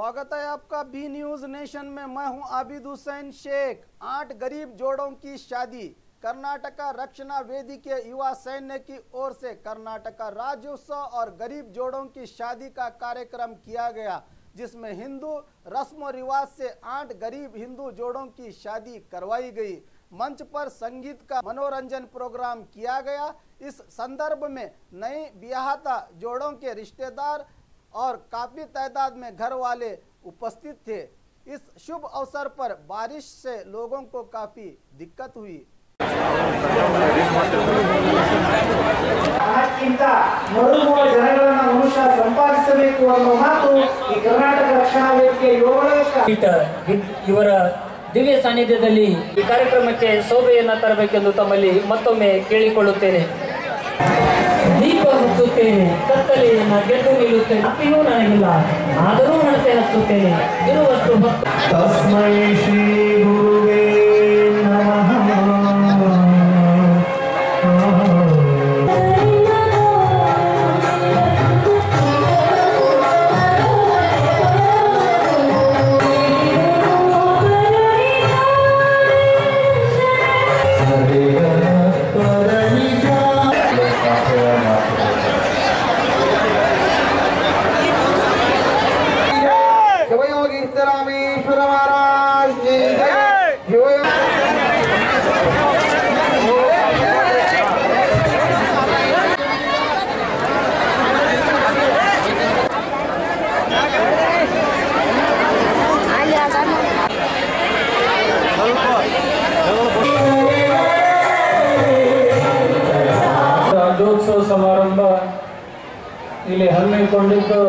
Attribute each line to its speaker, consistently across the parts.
Speaker 1: स्वागत है आपका बी न्यूज नेशन में। मैं हूं आबिद हुसैन शेख। 8 गरीब जोड़ों की शादी। कर्नाटका रक्षणा वेदी के युवा सैन्य की ओर से कर्नाटका राज्योत्सव और गरीब जोड़ों की शादी का कार्यक्रम किया गया, जिसमें हिंदू रस्म और रिवाज से 8 गरीब हिंदू जोड़ों की शादी करवाई गई। मंच पर संगीत का मनोरंजन प्रोग्राम किया गया। इस संदर्भ में नए ब्याहता जोड़ों के रिश्तेदार और काफी तादाद में घर वाले उपस्थित थे। इस शुभ अवसर पर बारिश से लोगों को काफी दिक्कत हुई।
Speaker 2: मनुष्य संपादिसबेकु अन्नो मातु ಈ ಕರ್ನಾಟಕ ರಕ್ಷಣಾ ವೇದಿಕೆ ಇವರ ದಿವ್ಯ ಸಾನ್ನಿಧ್ಯದಲ್ಲಿ ಈ ಕಾರ್ಯಕ್ರಮಕ್ಕೆ ಶೋಭೆಯನ್ನು ತರಬೇಕೆಂದು ತಮ್ಮಲ್ಲಿ ಮತ್ತೊಮ್ಮೆ ಕೇಳಿಕೊಳ್ಳುತ್ತೇನೆ। ದೀಪ ಹಚ್ಚುತ್ತೇನೆ, ಕತ್ತಲೆಯನ್ನು ಗೆದ್ದು ನಿಲ್ಲುತ್ತೇನೆ, ಅಪ್ಪಿಯೂ ನನಗಿಲ್ಲ, ಆದರೂ ಹಣತೆ ಹಚ್ಚುತ್ತೇನೆ ಇರುವಷ್ಟು ತಸ್ಮೈ ಶ್ರೀ ಗುರುವೇ ನಮಃ।
Speaker 3: ರಾಜ್ಯೋತ್ಸವ ಸಮಾರಂಭ ಇಲ್ಲಿ ಹಮ್ಮಿಕೊಂಡಿದ್ದು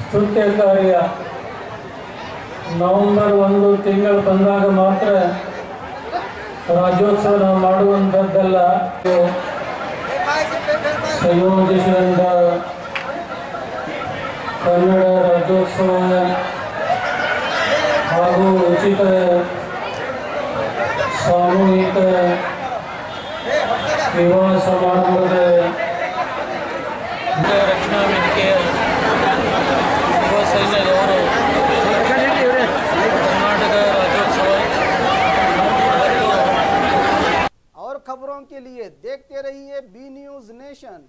Speaker 3: ಸ್ತುತ್ಯ ಕಾರ್ಯ ನವೆಂಬರ್ 1 ತಿಂಗಳು ಬಂದಾಗ ಮಾತ್ರ ರಾಜ್ಯೋತ್ಸವ ನಾವು ಮಾಡುವಂಥದ್ದಲ್ಲ। ಸಂಯೋಜಿಸಿದ ಕನ್ನಡ ರಾಜ್ಯೋತ್ಸವ ಹಾಗೂ ಉಚಿತ ಸಾಮೂಹಿಕ ವಿವಾಹ ಸಮಾರಂಭದ ರಕ್ಷಣಾ ವೇದಿಕೆಯ ಯುವ ಸೈನ್ಯದವರು कर्नाटक राज्योत्सव
Speaker 1: और खबरों के लिए देखते रहिए बी न्यूज नेशन।